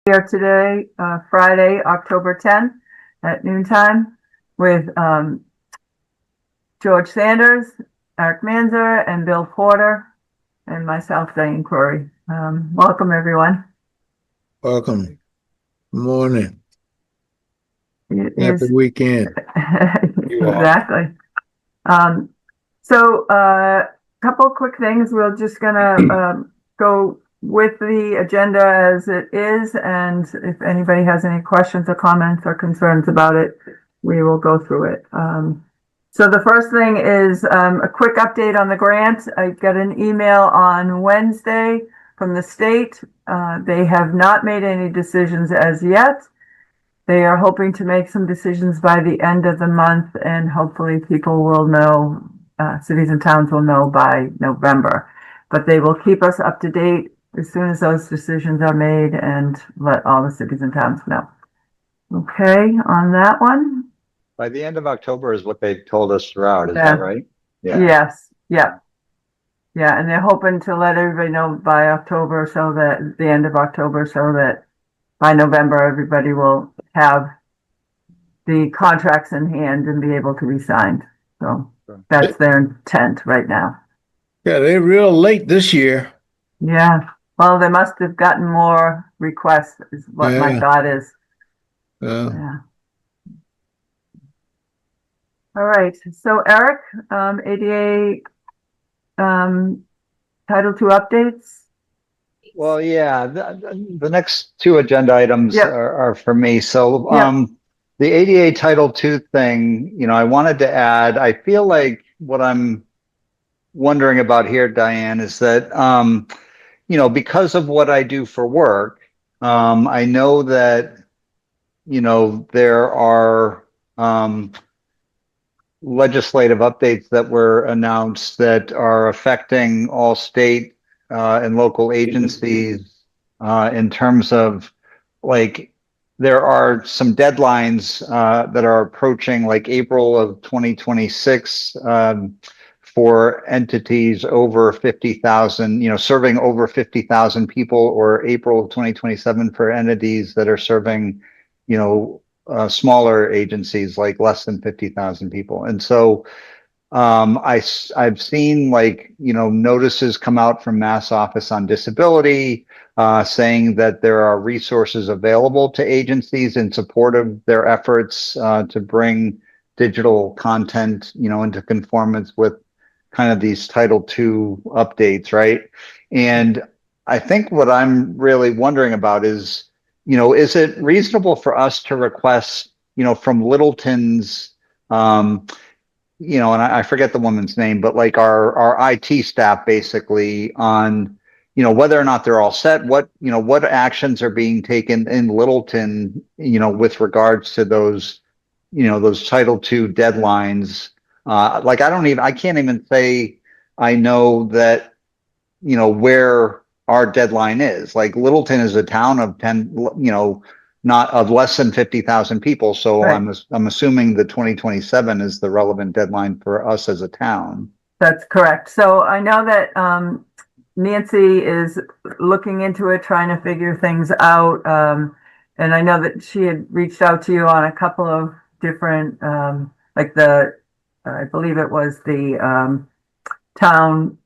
Here today, Friday, October 10th at noontime with George Sanders, Eric Manzer, and Bill Porter, and myself, Diane Corey. Welcome, everyone. Welcome. Morning. Happy weekend. Exactly. So a couple quick things. We're just gonna go with the agenda as it is, and if anybody has any questions or comments or concerns about it, we will go through it. So the first thing is a quick update on the grant. I got an email on Wednesday from the state. They have not made any decisions as yet. They are hoping to make some decisions by the end of the month, and hopefully people will know, cities and towns will know by November. But they will keep us up to date as soon as those decisions are made and let all the cities and towns know. Okay, on that one. By the end of October is what they told us throughout, is that right? Yeah. Yes, yeah. Yeah, and they're hoping to let everybody know by October, so that the end of October, so that by November, everybody will have the contracts in hand and be able to be signed. So that's their intent right now. Yeah, they're real late this year. Yeah. Well, they must have gotten more requests, is what my thought is. Yeah. All right. So Eric, ADA Title II updates. Well, yeah, the next two agenda items are for me. So the ADA Title II thing, I wanted to add, I feel like what I'm wondering about here, Diane, is that, because of what I do for work, I know that, there are legislative updates that were announced that are affecting all state and local agencies in terms of, like, there are some deadlines that are approaching, like April of 2026 for entities over 50,000, serving over 50,000 people, or April of 2027 for entities that are serving, smaller agencies like less than 50,000 people. And so I've seen, like, notices come out from Mass Office on Disability saying that there are resources available to agencies in support of their efforts to bring digital content, into conformance with kind of these Title II updates, right? And I think what I'm really wondering about is, is it reasonable for us to request, from Littleton's, and I forget the woman's name, but like our IT staff, basically, on, whether or not they're all set, what actions are being taken in Littleton, with regards to those, those Title II deadlines. Like, I can't even say I know that, where our deadline is. Like, Littleton is a town of 10, not of less than 50,000 people. So right. I'm assuming the 2027 is the relevant deadline for us as a town. That's correct. So I know that Nancy is looking into it, trying to figure things out. And I know that she had reached out to you on a couple of different, like I believe it was the town,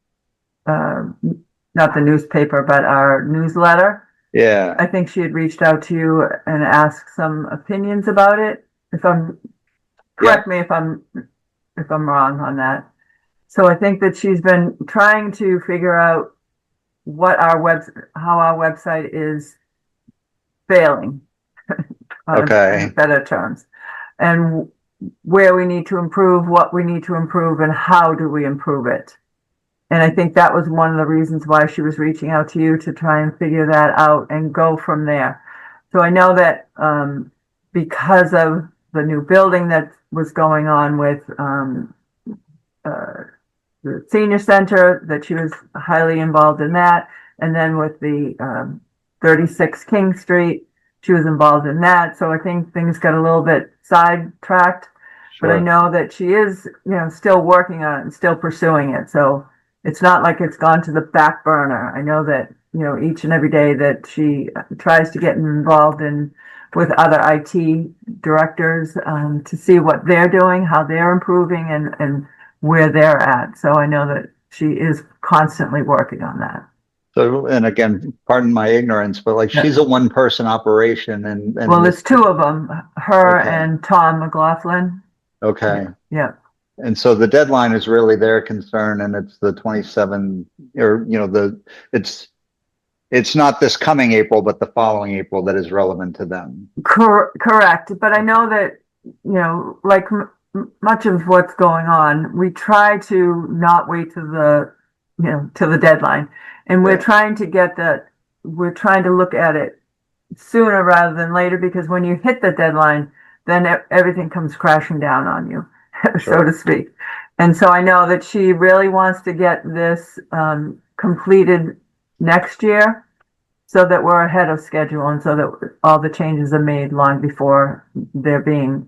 not the newspaper, but our newsletter. Yeah. I think she had reached out to you and asked some opinions about it. Correct me if I'm wrong on that. So I think that she's been trying to figure out what how our website is failing. Okay. In better terms, and where we need to improve, what we need to improve, and how do we improve it. And I think that was one of the reasons why she was reaching out to you, to try and figure that out and go from there. So I know that because of the new building that was going on with the senior center, that she was highly involved in that. And then with the 36 King Street, she was involved in that. So I think things got a little bit sidetracked. Sure. But I know that she is, still working on it and still pursuing it. So it's not like it's gone to the back burner. I know that each and every day that she tries to get involved with other IT directors, to see what they're doing, how they're improving, and where they're at. So I know that she is constantly working on that. So, and again, pardon my ignorance, but like she's a one-person operation, and Well, there's two of them, her Okay. and Tom McLaughlin. okay. Yeah, And so the deadline is really their concern, and it's the 27, or it's not this coming April, but the following April that is relevant to them. correct. But I know that, like much of what's going on, we try to not wait to the deadline. And we're Yeah. trying to we're trying to look at it sooner rather than later, because when you hit the deadline, then everything comes crashing down on you, so Sure. to speak. And so I know that she really wants to get this completed next year, so that we're ahead of schedule and so that all the changes are made long before they're being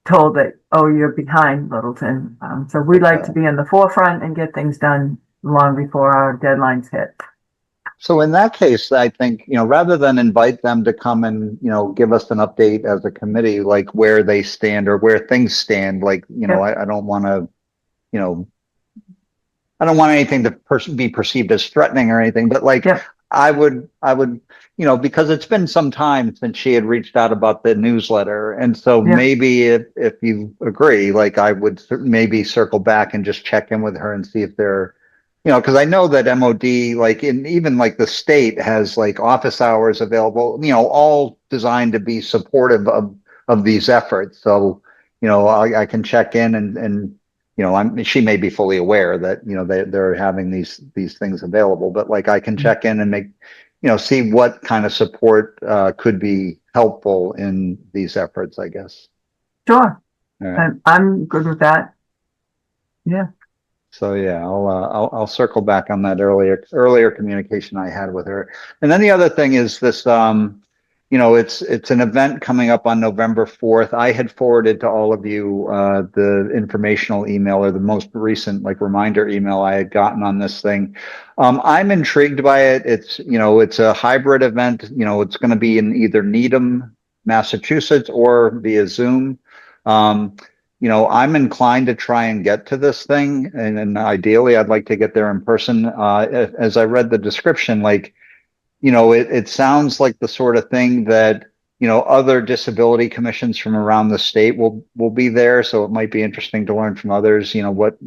told that, oh, you're behind, Littleton. So we'd like to be in the forefront and get things done long before our deadlines hit. So in that case, I think, rather than invite them to come and, give us an update as a committee, like where they stand or where things stand, like, Yeah. I don't want to, I don't want anything to be perceived as threatening or anything, but like, Yeah. I would, because it's been some time since she had reached out about the newsletter. And so Yeah. maybe if you agree, like I would maybe circle back and just check in with her and see if they're, because I know that MOD, like even like the state has like office hours available, all designed to be supportive of these efforts. So, I can check in and she may be fully aware that, they're having these things available, but like I can check in and make, see what kind of support could be helpful in these efforts, I guess. Sure. All right. I'm good with that. Yeah. So yeah, I'll circle back on that earlier communication I had with her. And then the other thing is this, it's an event coming up on November 4th. I had forwarded to all of you the informational email, or the most recent like reminder email I had gotten on this thing. I'm intrigued by it. It's a hybrid event. It's going to be in either Needham, Massachusetts, or via Zoom. I'm inclined to try and get to this thing, and ideally I'd like to get there in person. As I read the description, like, it sounds like the sort of thing that, other disability commissions from around the state will be there. So it might be interesting to learn from others, what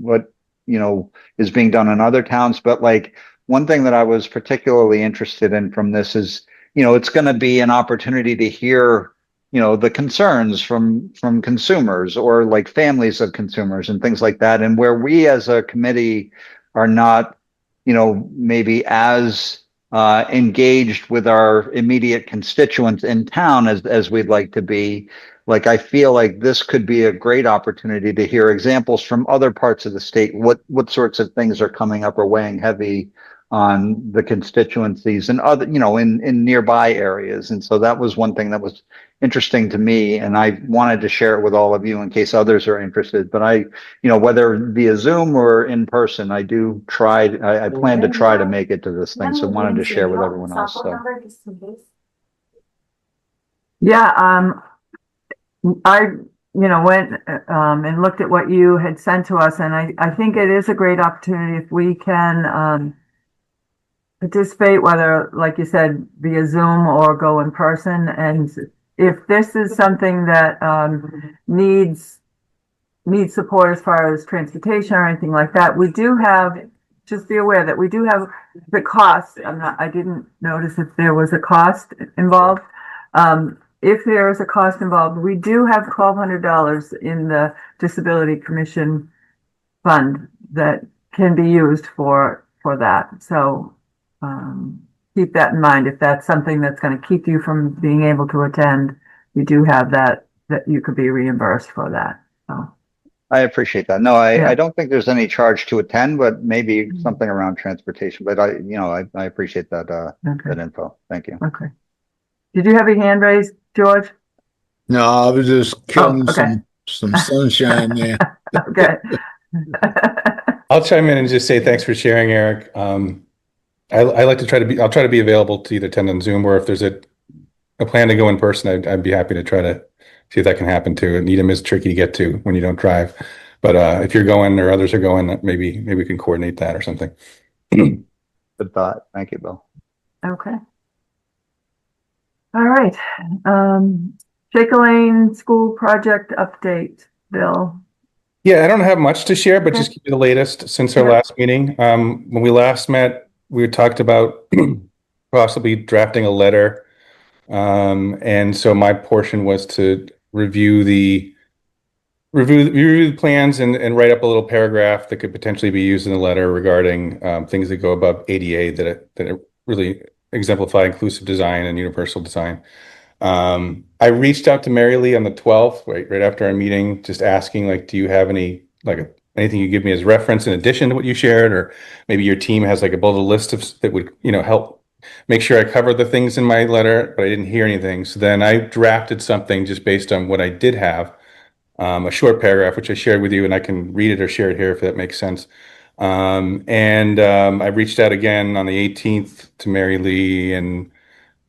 is being done in other towns. But like one thing that I was particularly interested in from this is, it's going to be an opportunity to hear the concerns from consumers, or like families of consumers and things like that. And where we as a committee are not, maybe as engaged with our immediate constituents in town as we'd like to be. Like, I feel like this could be a great opportunity to hear examples from other parts of the state. What sorts of things are coming up or weighing heavy on the constituencies and other, in nearby areas. And so that was one thing that was interesting to me, and I wanted to share it with all of you in case others are interested. But whether via Zoom or in person, I plan to try to make it to this thing. So wanted to share with everyone else. So yeah, I went and looked at what you had sent to us, and I think it is a great opportunity if we can participate, whether, like you said, via Zoom or go in person. And if this is something that needs support as far as transportation or anything like that, we do have, just be aware that we do have the cost. I didn't notice if there was a cost involved. If there is a cost involved, we do have $1,200 in the Disability Commission fund that can be used for that. So keep that in mind. If that's something that's going to keep you from being able to attend, you do have that you could be reimbursed for that. So I appreciate that. No, I don't think there's any charge to attend, but maybe something around transportation. But I appreciate that that info. Thank you. Okay. Did you have your hand raised, George? No, I was just killing okay. some sunshine there. Okay. I'll chime in and just say thanks for sharing, Eric. I like to I'll try to be available to either attend on Zoom, or if there's a plan to go in person, I'd be happy to try to see if that can happen too. Needham is tricky to get to when you don't drive. But if you're going or others are going, maybe we can coordinate that or something. Good thought. Thank you, Bill. Okay. All right. Shaker Lane School Project update, Bill. Yeah, I don't have much to share, but Okay. just give you the latest since our Yeah. last meeting. When we last met, we had talked about possibly drafting a letter. And so my portion was to review the plans and write up a little paragraph that could potentially be used in the letter regarding things that go above ADA that really exemplify inclusive design and universal design. I reached out to Mary Lee on the 12th, right after our meeting, just asking, like, do you have anything you give me as reference in addition to what you shared, or maybe your team has like a bullet list that would, help make sure I cover the things in my letter, but I didn't hear anything. So then I drafted something just based on what I did have, a short paragraph, which I shared with you, and I can read it or share it here if that makes sense. I reached out again on the 18th to Mary Lee and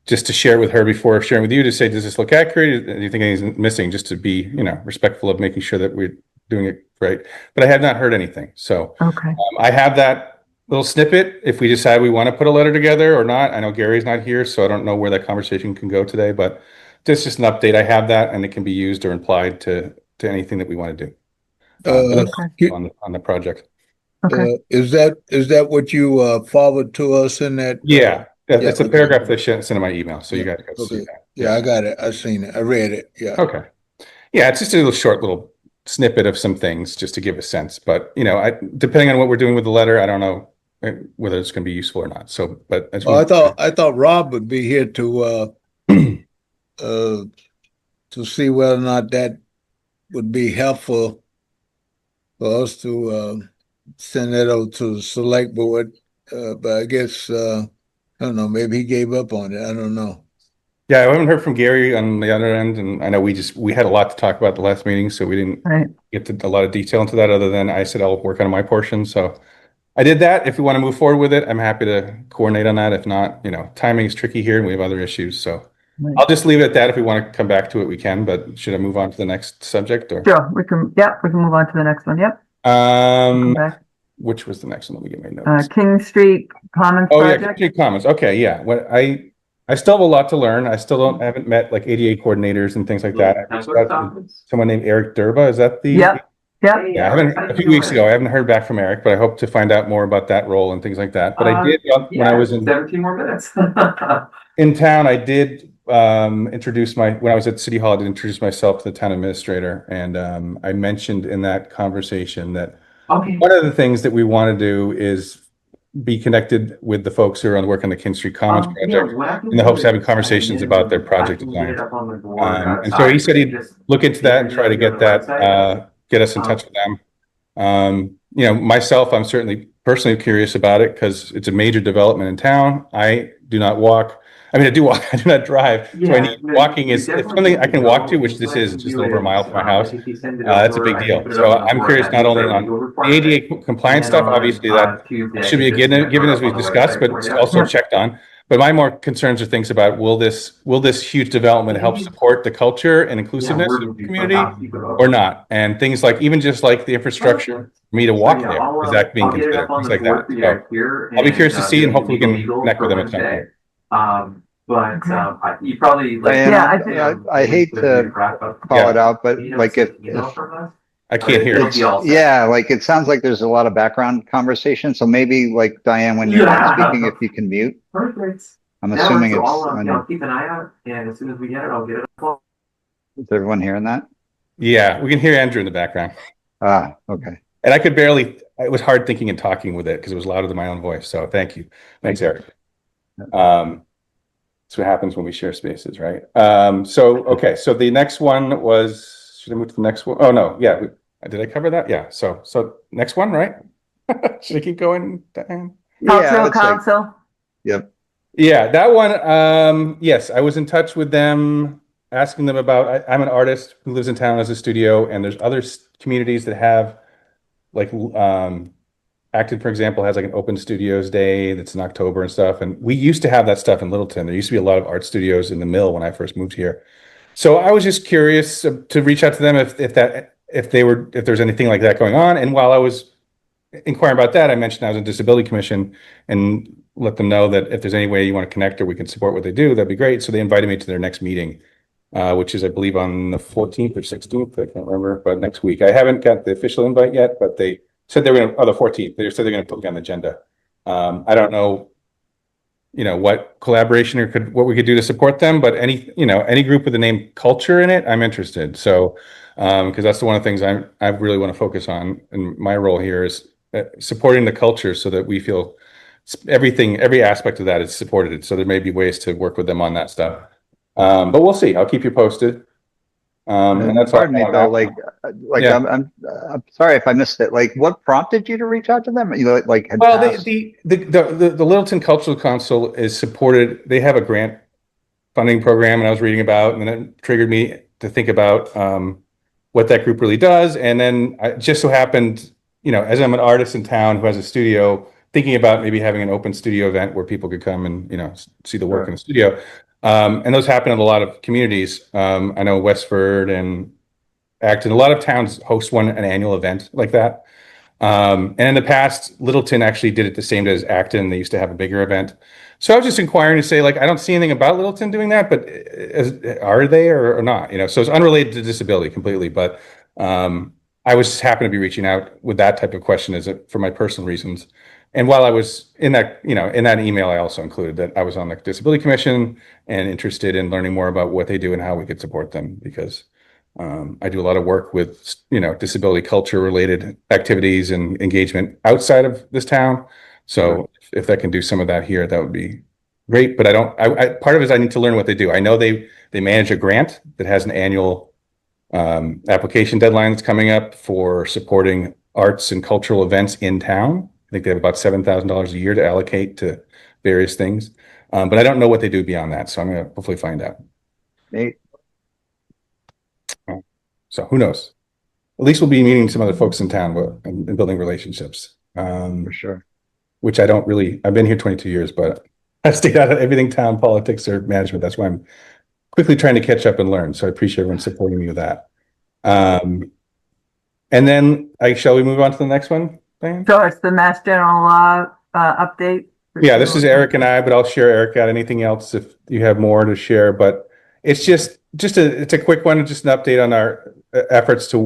just to share with her before sharing with you to say, does this look accurate? Do you think anything's missing? Just to be, respectful of making sure that we're doing it right. But I have not heard anything. So Okay. I have that little snippet if we decide we want to put a letter together or not. I know Gary's not here, so I don't know where that conversation can go today, but this is just an update. I have that, and it can be used or implied to anything that we want to do Okay. on the project. Okay. Is that what you forward to us in that? Yeah. It's a okay. paragraph that I sent in my email, so you guys can see Okay. that. Yeah, I got it. I seen it. I read it. Yeah. Okay. Yeah, it's just a little snippet of some things just to give a sense. But, depending on what we're doing with the letter, I don't know whether it's going to be useful or not. So, but I thought Rob would be here to see whether or not that would be helpful for us to send that over to the select board. But I guess I don't know, maybe he gave up on it. I don't know. Yeah, I haven't heard from Gary on the other end, and I know we had a lot to talk about the last meeting, so we didn't get to a lot of detail into that other than I said I'll work on my portion. So I did that. If we want to move forward with it, I'm happy to coordinate on that. If not, timing is tricky here and we have other issues. So I'll just leave it at that. If we want to come back to it, we can, but should I move on to the next subject or? Sure, we can move on to the next one. Yep. Which was the next one? Let me get my notes. King Street Commons project. King Street Commons. Okay, yeah. I still have a lot to learn. I still haven't met like ADA coordinators and things like that. Someone named Eric Durba. Is that the? Yep. Yeah, a few weeks ago. I haven't heard back from Eric, but I hope to find out more about that role and things like that. But I did when I was in 17 more minutes. in town. I did introduce when I was at City Hall. I did introduce myself to the town administrator, and I mentioned in that conversation that one of the things that we want to do is be connected with the folks who are on the work on the King Street Commons project in the hopes of having conversations about their project design. And so he said he'd look into that and try to get that, get us in touch with them. Myself, I'm certainly personally curious about it because it's a major development in town. I do not walk. I mean, I do walk, I do not drive. So I need walking is if something I can walk to, which this is just over a mile from my house. That's a big deal. So I'm curious not only on the ADA compliance stuff, obviously that should be a given as we've discussed, but it's also checked on. But my more concerns are things about will this huge development help support the culture and inclusiveness of the community or not? And things like even just like the infrastructure for me to walk there, is that being considered? Things like that. So I'll be curious to see and hopefully we can connect with them at some point. You probably I hate to call it out, but like if I can't hear it. Yeah, like it sounds like there's a lot of background conversation. So maybe like Diane, when you're not speaking, if you can mute. Perfect. I'm assuming it's I'll keep an eye out, and as soon as we get it, I'll get it. Is everyone hearing that? Yeah, we can hear Andrew in the background. Okay. And I could barely, it was hard thinking and talking with it because it was louder than my own voice. So thank you. Thanks, Eric. That's what happens when we share spaces, right? Okay. So the next one was, should I move to the next one? Oh, no. Yeah. Did I cover that? Yeah. So next one, right? Should I keep going, Diane? Council. Yep. Yeah, that one. Yes, I was in touch with them, asking them about. I'm an artist who lives in town as a studio, and there's other communities that have like Acton, for example, has like an open studios day that's in October and stuff. And we used to have that stuff in Littleton. There used to be a lot of art studios in the Mill when I first moved here. So I was just curious to reach out to them if there's anything like that going on. And while I was inquiring about that, I mentioned I was in Disability Commission and let them know that if there's any way you want to connect or we can support what they do, that'd be great. So they invited me to their next meeting, which is, I believe, on the 14th or 16th. I can't remember, but next week. I haven't got the official invite yet, but they said they were going to, the 14th. They said they're going to put me on the agenda. I don't know, what collaboration or what we could do to support them, but any group with the name culture in it, I'm interested. So, because that's one of the things I really want to focus on, and my role here is supporting the culture so that we feel every aspect of that is supported. So there may be ways to work with them on that stuff. But we'll see. I'll keep you posted. And that's pardon me, Bill. Yeah. I'm sorry if I missed it. Like, what prompted you to reach out to them? Well, the Littleton Cultural Council is supported. They have a grant funding program, and I was reading about, and then it triggered me to think about what that group really does. And then I just so happened, as I'm an artist in town who has a studio, thinking about maybe having an open studio event where people could come and see the work in the studio. And those happen in a lot of communities. I know Westford and Acton, a lot of towns host an annual event like that. And in the past, Littleton actually did it the same as Acton. They used to have a bigger event. So I was just inquiring to say, I don't see anything about Littleton doing that, but are they or not? So it's unrelated to disability completely. But I was happen to be reaching out with that type of question for my personal reasons. And while I was in that, in that email, I also included that I was on the Disability Commission and interested in learning more about what they do and how we could support them, because I do a lot of work with, disability culture related activities and engagement outside of this town. So if that can do some of that here, that would be great. But part of it is I need to learn what they do. I know they manage a grant that has an annual application deadline that's coming up for supporting arts and cultural events in town. I think they have about $7,000 a year to allocate to various things. But I don't know what they do beyond that. So I'm going to hopefully find out. Nate. So who knows? At least we'll be meeting some other folks in town and building relationships. For sure. Which I've been here 22 years, but I stayed out of everything town politics or management. That's why I'm quickly trying to catch up and learn. So I appreciate everyone supporting me with that. And then shall we move on to the next one, Diane? So it's the Mass General Law update. Yeah, this is Eric and I, but I'll share Eric out anything else if you have more to share. But it's it's a quick one, just an update on our efforts to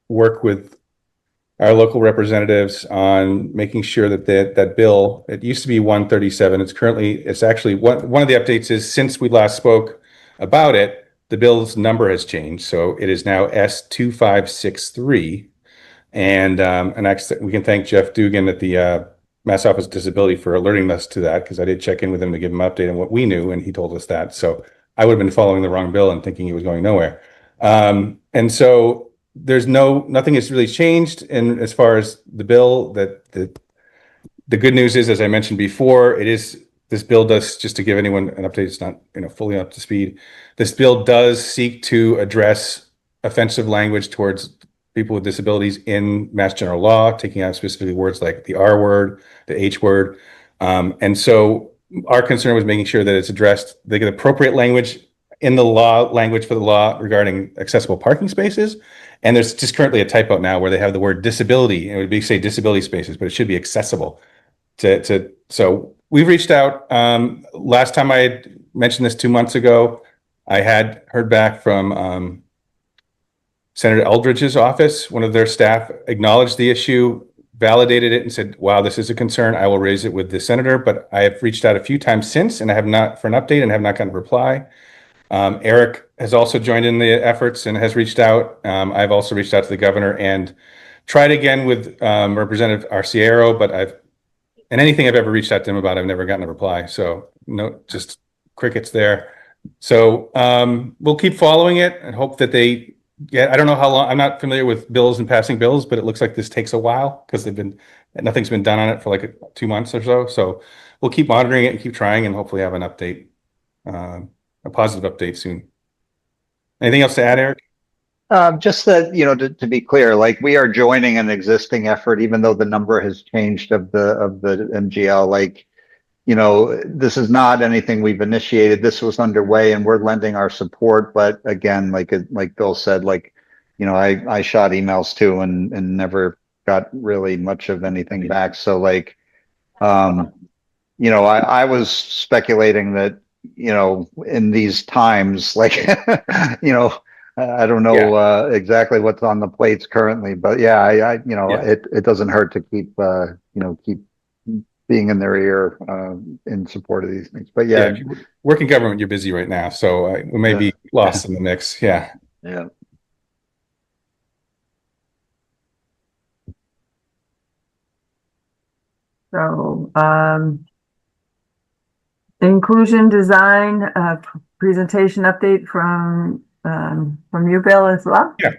work with our local representatives on making sure that that bill, it used to be 137. It's actually one of the updates is since we last spoke about it, the bill's number has changed. So it is now S2563. And we can thank Jeff Dugan at the Mass Office of Disability for alerting us to that, because I did check in with him to give him an update on what we knew, and he told us that. So I would have been following the wrong bill and thinking it was going nowhere. And so nothing has really changed in as far as the bill. That the good news is, as I mentioned before, this bill does, just to give anyone an update, it's not fully up to speed. This bill does seek to address offensive language towards people with disabilities in Mass General Law, taking out specifically words like the R word, the H word. And so our concern was making sure that it's addressed, they get appropriate language in the language for the law regarding accessible parking spaces. And there's just currently a typo now where they have the word disability, and it would say disability spaces, but it should be accessible. So we've reached out. Last time I had mentioned this 2 months ago, I had heard back from Senator Eldridge's office. One of their staff acknowledged the issue, validated it, and said, wow, this is a concern. I will raise it with the senator. But I have reached out a few times since, and I have not for an update, and have not gotten a reply. Eric has also joined in the efforts and has reached out. I've also reached out to the governor and tried again with Representative Arciero, but anything I've ever reached out to him about, I've never gotten a reply. So no, just crickets there. So we'll keep following it and hope that I don't know how long. I'm not familiar with bills and passing bills, but it looks like this takes a while because nothing's been done on it for like 2 months or so. So we'll keep monitoring it and keep trying, and hopefully have an update, a positive update soon. Anything else to add, Eric? Just that, to be clear, like we are joining an existing effort, even though the number has changed of the MGL. Like, this is not anything we've initiated. This was underway, and we're lending our support. But again, like Bill said, like, I shot emails too, and never got really much of anything back. So like, I was speculating that, in these times, like, I don't know exactly what's on the plates currently, but yeah, it doesn't hurt to keep keep being in their ear in support of these things. But yeah, if you work in government, you're busy right now, so we may be lost in the mix. Yeah. Yeah. So, inclusion design, presentation update from you, Bill, as well? Yeah,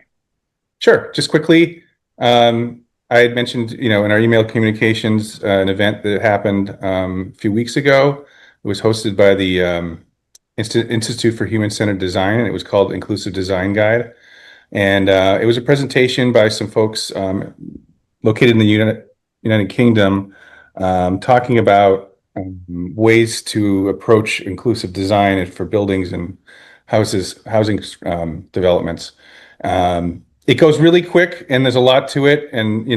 sure. Just quickly, I had mentioned, in our email communications, an event that happened a few weeks ago. It was hosted by the Institute for Human-Centered Design, and it was called Inclusive Design Guide. And it was a presentation by some folks located in the United Kingdom, talking about ways to approach inclusive design for buildings and housing developments. It goes really quick, and there's a lot to it. And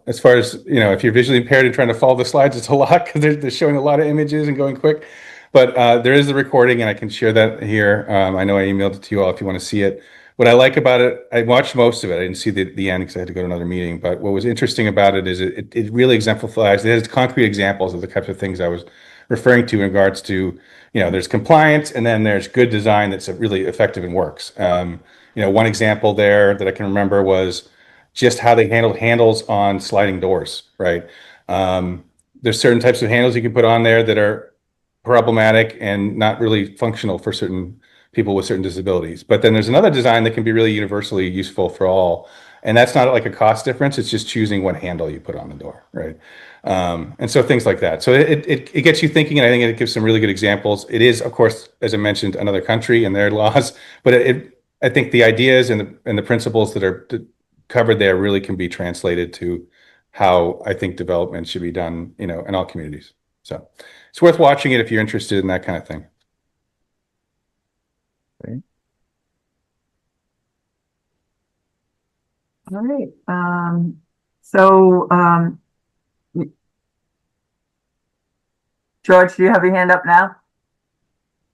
as far as if you're visually impaired and trying to follow the slides, it's a lot because they're showing a lot of images and going quick. But there is the recording, and I can share that here. I know I emailed it to you all if you want to see it. What I like about it, I watched most of it. I didn't see the end because I had to go to another meeting. But what was interesting about it is it really exemplifies. It has concrete examples of the types of things I was referring to in regards to, there's compliance, and then there's good design that's really effective and works. One example there that I can remember was just how they handled handles on sliding doors, right? There's certain types of handles you can put on there that are problematic and not really functional for certain people with certain disabilities. But then there's another design that can be really universally useful for all. And that's not like a cost difference. It's just choosing what handle you put on the door, right? And so things like that. So it gets you thinking, and I think it gives some really good examples. It is, of course, as I mentioned, another country and their laws, but I think the ideas and the principles that are covered there really can be translated to how I think development should be done, in all communities. So it's worth watching it if you're interested in that kind of thing. Okay. All right. So, George, do you have your hand up now?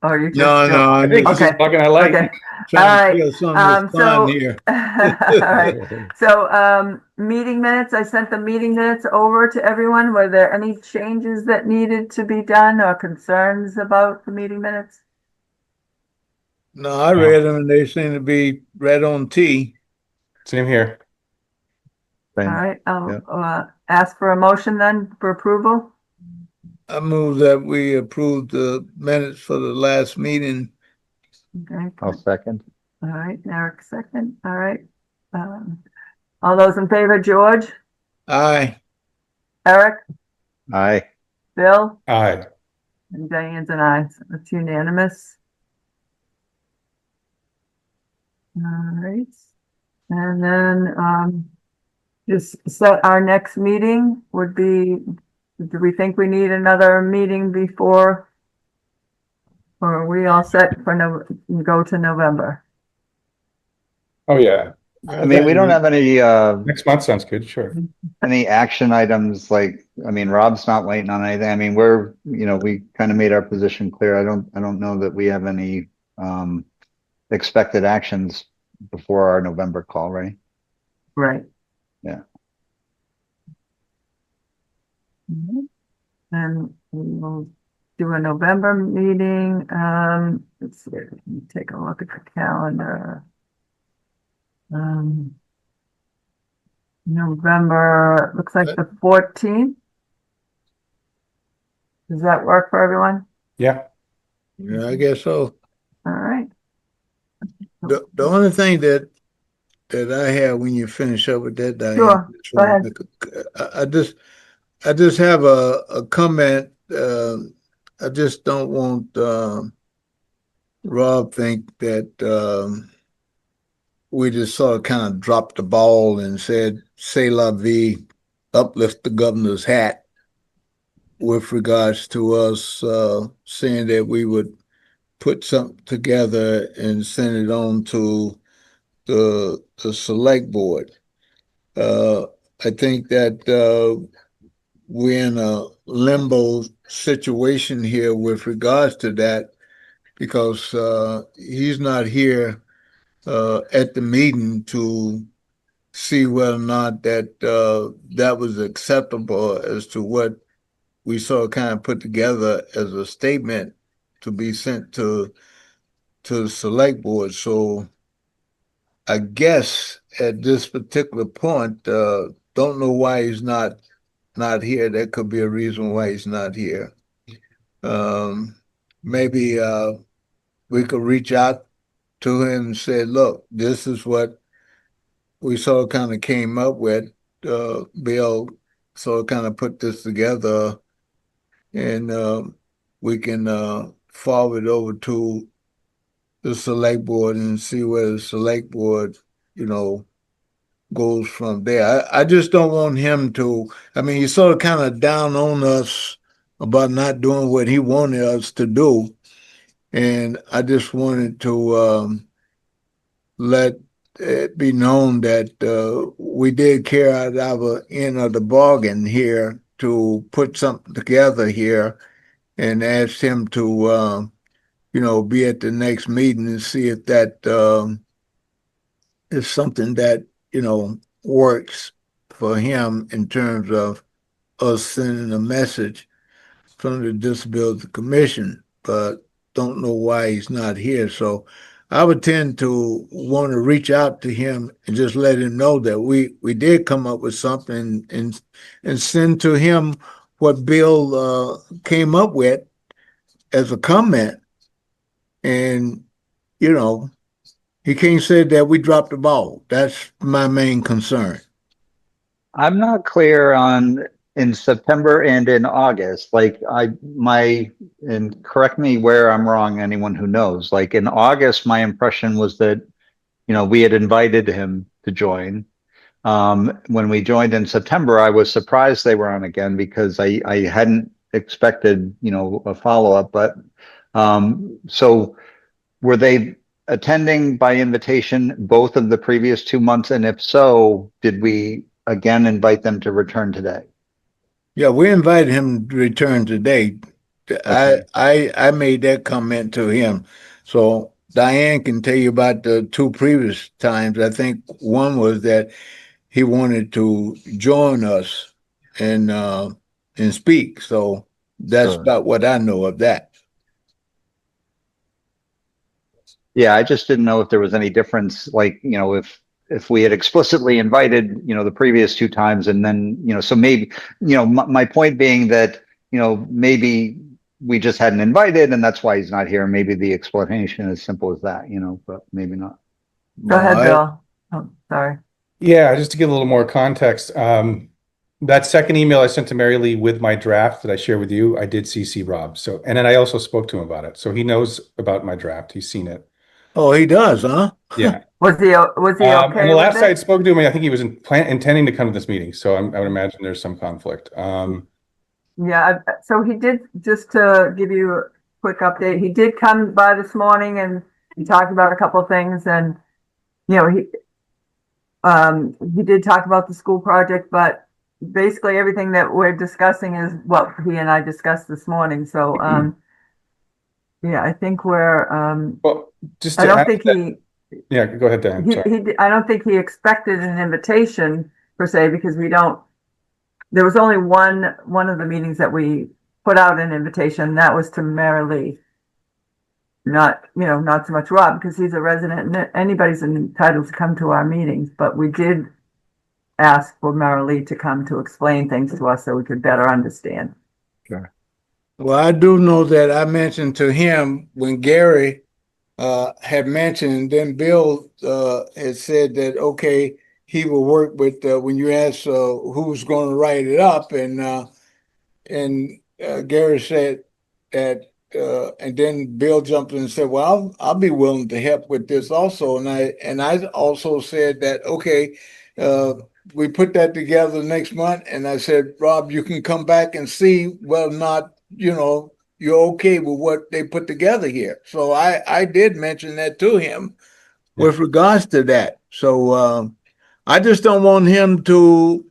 Or you just No, I think this is fucking I like. Okay. trying to feel some of this fun here. All right. So, meeting minutes, I sent the meeting minutes over to everyone. Were there any changes that needed to be done or concerns about the meeting minutes? No, I read them and they seem to be right on T. Same here. All right. I'll ask for a motion then for approval. I move that we approve the minutes for the last meeting. Okay. I'll second. All right. Eric, second. All right. All those in favor, George, Aye. Eric, Aye. Bill, Aye. and Diane's an aye. So it's unanimous. All right. And then just set our next meeting would be, do we think we need another meeting before? Or are we all set for go to November? Oh yeah. I mean, we don't have any Next month sounds good. Sure. any action items. Like, I mean, Rob's not waiting on anything. I mean, we're, we kind of made our position clear. I don't know that we have any expected actions before our November call, right? Right. Yeah. And we'll do a November meeting. Let's see, let me take a look at the calendar. November, looks like the 14th. Does that work for everyone? Yeah. Yeah, I guess so. All right. The only thing that I have when you finish up with that, Diane, Sure, go ahead. I just have a comment. I just don't want Rob think that we just sort of kind of dropped the ball and said, "C'est la vie," uplift the governor's hat with regards to us saying that we would put something together and send it on to the select board. I think that we're in a limbo situation here with regards to that because he's not here at the meeting to see whether or not that that was acceptable as to what we sort of kind of put together as a statement to be sent to the select board. So I guess at this particular point, don't know why he's not here. That could be a reason why he's not here. Maybe we could reach out to him and say, look, this is what we sort of kind of came up with. Bill sort of kind of put this together and we can forward over to the select board and see where the select board, goes from there. I just don't want him to, I mean, he's sort of kind of down on us about not doing what he wanted us to do. And I just wanted to let it be known that we did carry out our end of the bargain here to put something together here and asked him to, be at the next meeting and see if that is something that, works for him in terms of us sending a message from the Disability Commission, but don't know why he's not here. So I would tend to want to reach out to him and just let him know that we did come up with something and send to him what Bill came up with as a comment. And, he can't say that we dropped the ball. That's my main concern. I'm not clear on in September and in August. Like and correct me where I'm wrong, anyone who knows. Like in August, my impression was that, we had invited him to join. When we joined in September, I was surprised they were on again because I hadn't expected, a follow-up. But so were they attending by invitation both of the previous 2 months? And if so, did we again invite them to return today? Yeah, we invited him to return today. Okay. I made that comment to him. So Diane can tell you about the two previous times. I think one was that he wanted to join us and speak. So that's Sure. about what I know of that. Yeah, I just didn't know if there was any difference, like, if we had explicitly invited, the previous 2 times and then, so maybe, my point being that, maybe we just hadn't invited and that's why he's not here. Maybe the explanation is simple as that, but maybe not. Go ahead, Bill. Oh, sorry. Yeah, just to give a little more context, that second email I sent to Mary Lee with my draft that I share with you, I did CC Rob. So, and then I also spoke to him about it. So he knows about my draft. He's seen it. Oh, he does, huh? Yeah. Was he okay And the last with I it? had spoken to him, I think he was intending to come to this meeting. So I would imagine there's some conflict. Yeah, so he did, just to give you a quick update, he did come by this morning and he talked about a couple of things and, he did talk about the school project, but basically everything that we're discussing is what he and I discussed this morning. So, yeah, I think we're, Well, just I to don't add think to that- yeah, go ahead, Dan. Sorry. I don't think he expected an invitation per se, because there was only one of the meetings that we put out an invitation. That was to Mary Lee. Not so much Rob, because he's a resident and anybody's entitled to come to our meetings, but we did ask for Mary Lee to come to explain things to us so we could better understand. Sure. Well, I do know that I mentioned to him when Gary had mentioned, and then Bill had said that, okay, he will work with, when you asked who's going to write it up, and Gary said that and then Bill jumped in and said, well, I'll be willing to help with this also. And I also said that, okay, we put that together next month. And I said, Rob, you can come back and see whether or not, you're okay with what they put together here. So I did mention that to him with regards to that. So I just don't want him to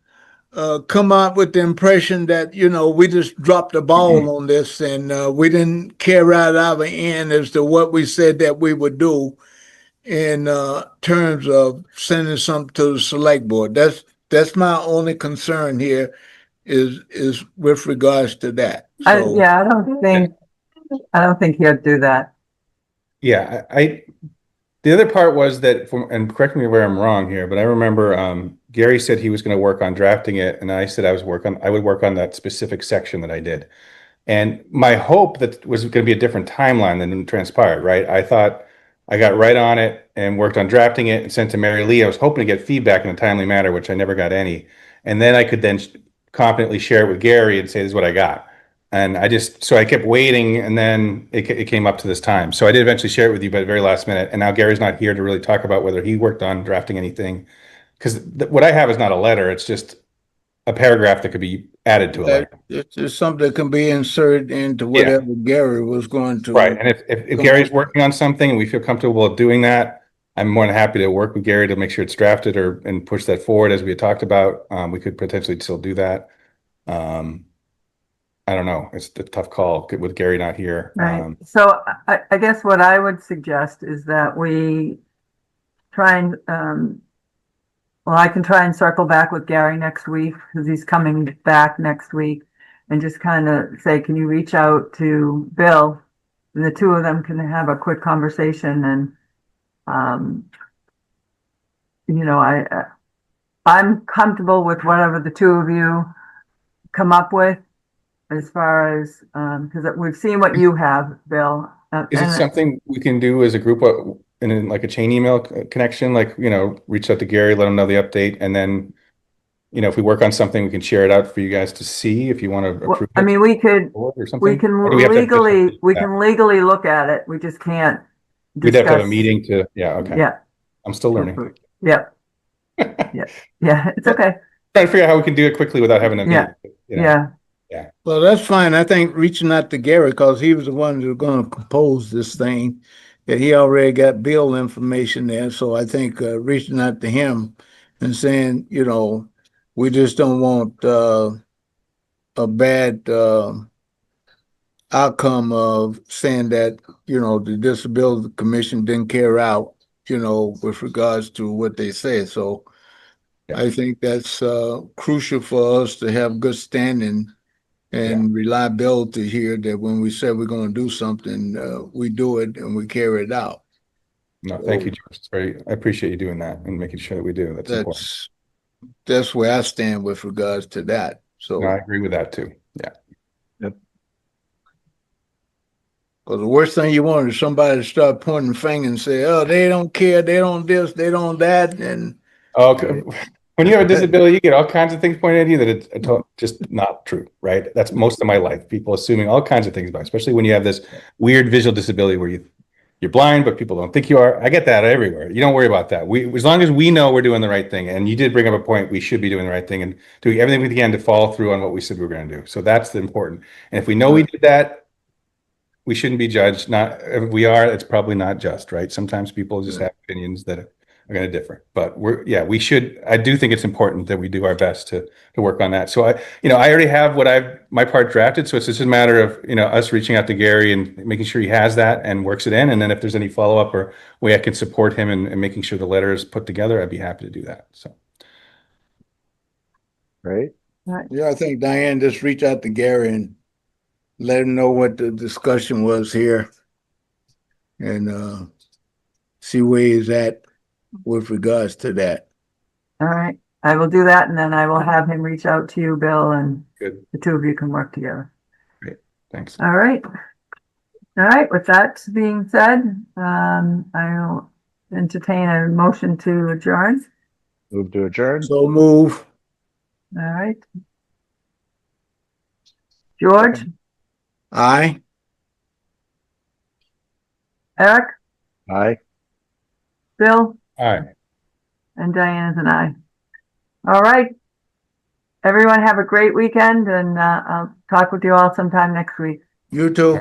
come out with the impression that we just dropped the ball on this and we didn't carry out our end as to what we said that we would do in terms of sending something to the select board. That's my only concern here is with regards to that. So, Yeah, I don't think he'll do that. Yeah, the other part was that, and correct me where I'm wrong here, but I remember Gary said he was going to work on drafting it, and I said I would work on that specific section that I did. And my hope that was going to be a different timeline than transpired, right? I thought I got right on it and worked on drafting it and sent to Mary Lee. I was hoping to get feedback in a timely manner, which I never got any. And then I could then confidently share it with Gary and say, this is what I got. And so I kept waiting, and then it came up to this time. So I did eventually share it with you, but at the very last minute. And now Gary's not here to really talk about whether he worked on drafting anything. Because what I have is not a letter. It's just a paragraph that could be added to a letter. It's something that can be inserted into whatever Gary was going to. Right. And if Gary's working on something and we feel comfortable doing that, I'm more than happy to work with Gary to make sure it's drafted and push that forward as we had talked about. We could potentially still do that. I don't know. It's a tough call with Gary not here. Right. So I guess what I would suggest is that we try and, I can try and circle back with Gary next week because he's coming back next week and just kind of say, can you reach out to Bill? And the two of them can have a quick conversation and, I'm comfortable with whatever the two of you come up with. As far as, because we've seen what you have, Bill. Is it something we can do as a group in like a chain email connection? Like, reach out to Gary, let him know the update. And then, if we work on something, we can share it out for you guys to see if you want to approve. I mean, we can legally look at it. We just can't. We'd have to have a meeting to, okay. Yeah. I'm still learning. Yeah. Yeah. It's okay. Trying to figure out how we can do it quickly without having a meeting. Yeah. Yeah. Well, that's fine. I think reaching out to Gary, because he was the one who's going to compose this thing, that he already got Bill information there. So I think reaching out to him and saying, we just don't want a bad outcome of saying that, the Disability Commission didn't carry out, with regards to what they said. So I think that's crucial for us to have good standing and reliability here, that when we say we're going to do something, we do it and we carry it out. No, thank you, George. I appreciate you doing that and making sure that we do. That's important. That's where I stand with regards to that. So I agree with that too. Yeah. Yep. Because the worst thing you want is somebody to start pointing fingers and say, "Oh, they don't care, they don't this, they don't that," and when you have a disability, you get all kinds of things pointed at you that it's just not true, right? That's most of my life. People assuming all kinds of things about, especially when you have this weird visual disability where you're blind, but people don't think you are. I get that everywhere. You don't worry about that. As long as we know we're doing the right thing, and you did bring up a point, we should be doing the right thing and doing everything we can to follow through on what we said we were going to do. So that's the important. And if we know we did that, we shouldn't be judged. If we are, it's probably not just, right? Sometimes people just have opinions that are going to differ, but we should. I do think it's important that we do our best to work on that. So I already have my part drafted. So it's just a matter of us reaching out to Gary and making sure he has that and works it in. And then if there's any follow up or way I can support him in making sure the letter is put together, I'd be happy to do that. So, right. Yeah, I think Diane, just reach out to Gary and let him know what the discussion was here, and see where he's at with regards to that. All right. I will do that, and then I will have him reach out to you, Bill, and good. The two of you can work together. Great. Thanks. All right. With that being said, I'll entertain a motion to adjourn. Move to adjourn. So move. All right. George? Aye. Eric, Aye. Bill, All right. and Diane is an aye. All right. Everyone have a great weekend, and I'll talk with you all sometime next week. You too.